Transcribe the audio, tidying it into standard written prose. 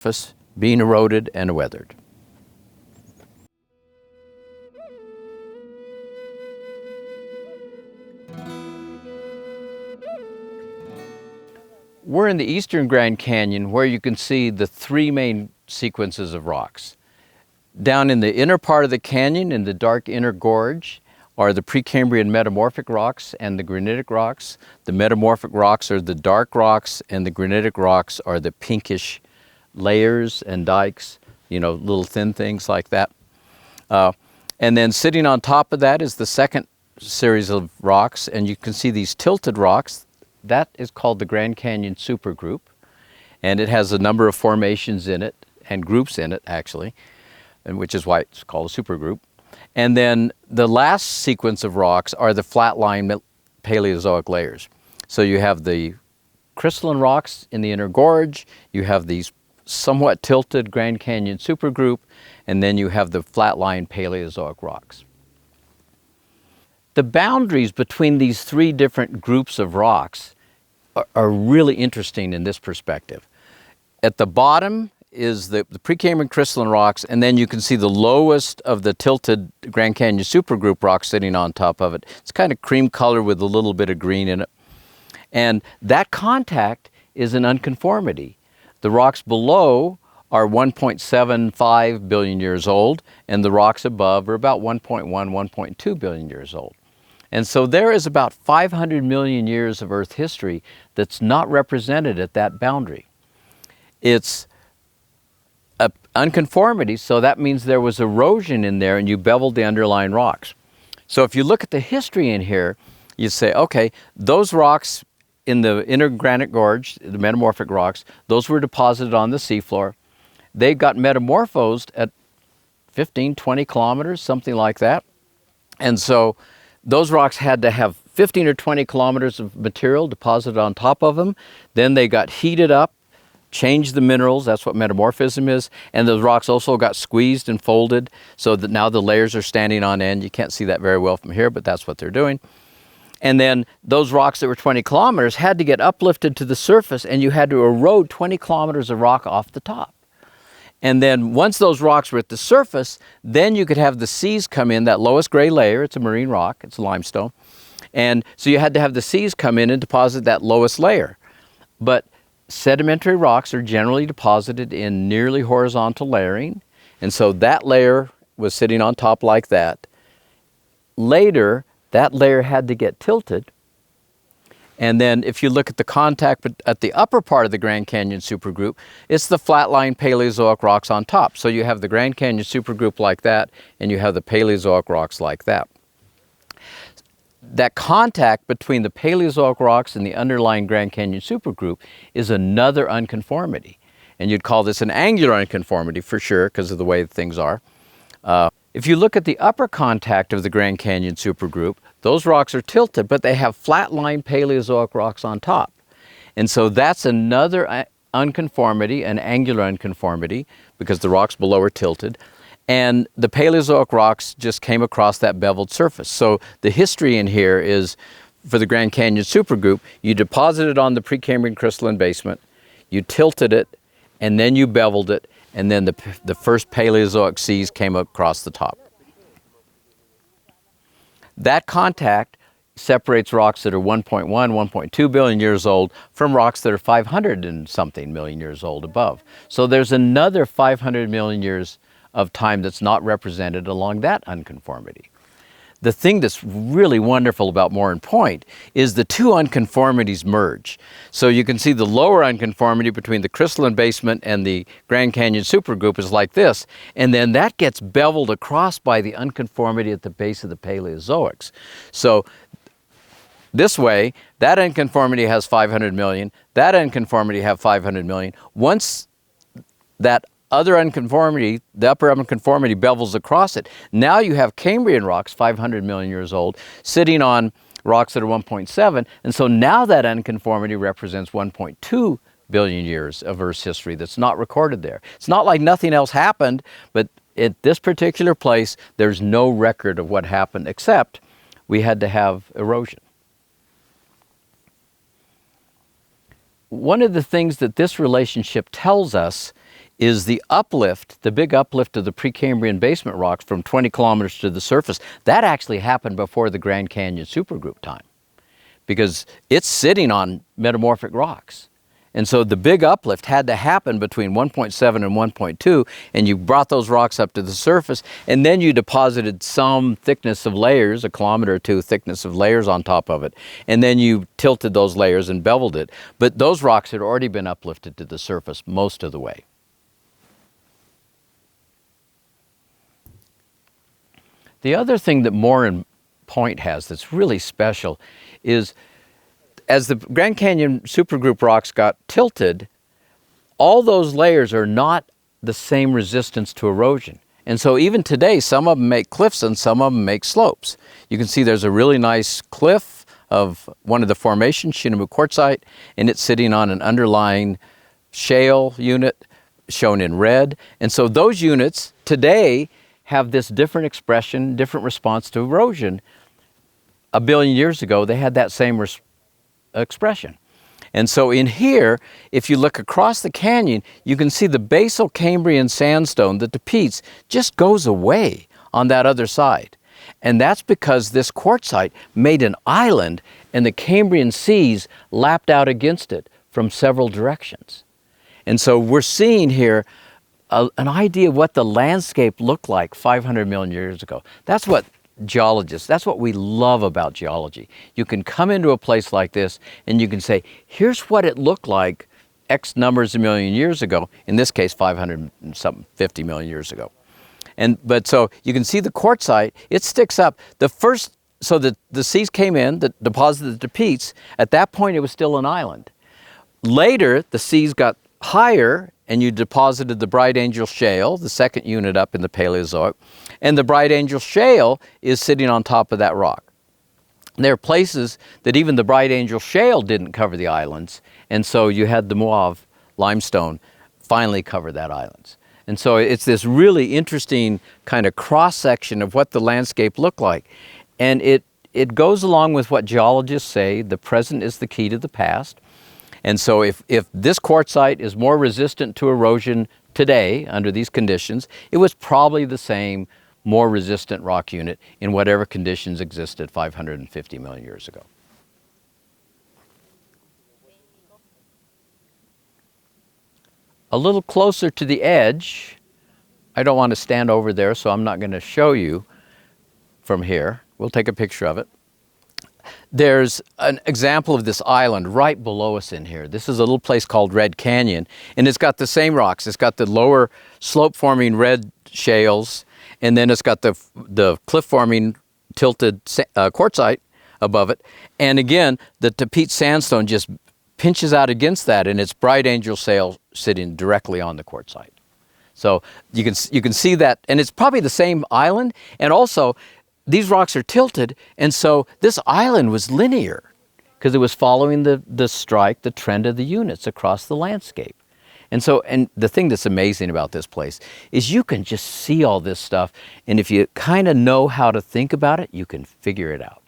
surface being eroded and weathered. We're in the eastern Grand Canyon where you can see the three main sequences of rocks. Down in the inner part of the canyon, in the dark inner gorge, are the Precambrian metamorphic rocks and the granitic rocks. The metamorphic rocks are the dark rocks, and the granitic rocks are the pinkish layers and dikes, little thin things like that. And then sitting on top of that is the second series of rocks, and you can see these tilted rocks. That is called the Grand Canyon supergroup, and it has a number of formations in it, and groups in it actually, and which is why it's called a supergroup. And then the last sequence of rocks are the flatline Paleozoic layers. So you have the crystalline rocks in the inner gorge, you have these somewhat tilted Grand Canyon supergroup, and then you have the flatline Paleozoic rocks. The boundaries between these three different groups of rocks are really interesting in this perspective. At the bottom is the Precambrian crystalline rocks, and then you can see the lowest of the tilted Grand Canyon supergroup rocks sitting on top of it. It's kind of cream color with a little bit of green in it. And that contact is an unconformity. The rocks below are 1.75 billion years old, and the rocks above are about 1.1, 1.2 billion years old. And so there is about 500 million years of Earth history that's not represented at that boundary. It's an unconformity, so that means there was erosion in there and you beveled the underlying rocks. So if you look at the history in here, you say, okay, those rocks in the inner granite gorge, the metamorphic rocks, those were deposited on the seafloor. They got metamorphosed at 15, 20 kilometers, something like that. And so those rocks had to have 15 or 20 kilometers of material deposited on top of them. Then they got heated up, changed the minerals, that's what metamorphism is, and those rocks also got squeezed and folded so that now the layers are standing on end. You can't see that very well from here, but that's what they're doing. And then those rocks that were 20 kilometers had to get uplifted to the surface, and you had to erode 20 kilometers of rock off the top. And then once those rocks were at the surface, then you could have the seas come in, that lowest gray layer, it's a marine rock, it's limestone. And so you had to have the seas come in and deposit that lowest layer. But sedimentary rocks are generally deposited in nearly horizontal layering. And so that layer was sitting on top like that. Later, that layer had to get tilted. And then if you look at the contact at the upper part of the Grand Canyon supergroup, it's the flatline Paleozoic rocks on top. So you have the Grand Canyon supergroup like that, and you have the Paleozoic rocks like that. That contact between the Paleozoic rocks and the underlying Grand Canyon supergroup is another unconformity. And you'd call this an angular unconformity for sure, because of the way things are. If you look at the upper contact of the Grand Canyon supergroup, those rocks are tilted, but they have flatline Paleozoic rocks on top. And so that's another unconformity, an angular unconformity, because the rocks below are tilted. And the Paleozoic rocks just came across that beveled surface. So the history in here is, for the Grand Canyon supergroup, you deposited on the Precambrian crystalline basement, you tilted it, and then you beveled it, and then the first Paleozoic seas came across the top. That contact separates rocks that are 1.1, 1.2 billion years old from rocks that are 500 and something million years old above. So there's another 500 million years of time that's not represented along that unconformity. The thing that's really wonderful about Moran Point is the two unconformities merge. So you can see the lower unconformity between the crystalline basement and the Grand Canyon supergroup is like this, and then that gets beveled across by the unconformity at the base of the Paleozoics. So this way, that unconformity has 500 million, that unconformity have 500 million. Once that other unconformity, the upper unconformity bevels across it, now you have Cambrian rocks, 500 million years old, sitting on rocks that are 1.7, and so now that unconformity represents 1.2 billion years of Earth's history that's not recorded there. It's not like nothing else happened, but at this particular place, there's no record of what happened except we had to have erosion. One of the things that this relationship tells us is the uplift, the big uplift of the Precambrian basement rocks from 20 kilometers to the surface. That actually happened before the Grand Canyon supergroup time, because it's sitting on metamorphic rocks. And so the big uplift had to happen between 1.7 and 1.2, and you brought those rocks up to the surface, and then you deposited some thickness of layers, a kilometer or two thickness of layers on top of it, and then you tilted those layers and beveled it. But those rocks had already been uplifted to the surface most of the way. The other thing that Moran Point has that's really special is, as the Grand Canyon supergroup rocks got tilted, all those layers are not the same resistance to erosion. And so even today, some of them make cliffs and some of them make slopes. You can see there's a really nice cliff of one of the formations, Shinnebu Quartzite, and it's sitting on an underlying shale unit shown in red. And so those units today have this different expression, different response to erosion. A billion years ago, they had that same expression. And so in here, if you look across the canyon, you can see the basal Cambrian sandstone, the Tapeats, just goes away on that other side. And that's because this quartzite made an island and the Cambrian seas lapped out against it from several directions. And so we're seeing here an idea of what the landscape looked like 500 million years ago. That's what geologists, that's what we love about geology. You can come into a place like this and you can say, here's what it looked like X numbers of million years ago, in this case 550 million years ago. But so you can see the quartzite, it sticks up. So the seas came in, that deposited the Tapeats. At that point it was still an island. Later the seas got higher and you deposited the Bright Angel Shale, the second unit up in the Paleozoic, and the Bright Angel Shale is sitting on top of that rock. There are places that even the Bright Angel Shale didn't cover the islands, and so you had the Mauve limestone finally cover that islands. And so it's this really interesting kind of cross-section of what the landscape looked like. And it goes along with what geologists say, the present is the key to the past. And so if this quartzite is more resistant to erosion today under these conditions, it was probably the same more resistant rock unit in whatever conditions existed 550 million years ago. A little closer to the edge, I don't want to stand over there, so I'm not going to show you from here. We'll take a picture of it. There's an example of this island right below us in here. This is a little place called Red Canyon, and it's got the same rocks. It's got the lower slope-forming red shales, and then it's got the cliff-forming tilted quartzite above it. And again, the Tapeat sandstone just pinches out against that, and it's Bright Angel Shale sitting directly on the quartzite. So you can see that, and it's probably the same island, and also these rocks are tilted, and so this island was linear because it was following the strike, the trend of the units across the landscape. And so, and the thing that's amazing about this place is you can just see all this stuff, and if you kind of know how to think about it, you can figure it out.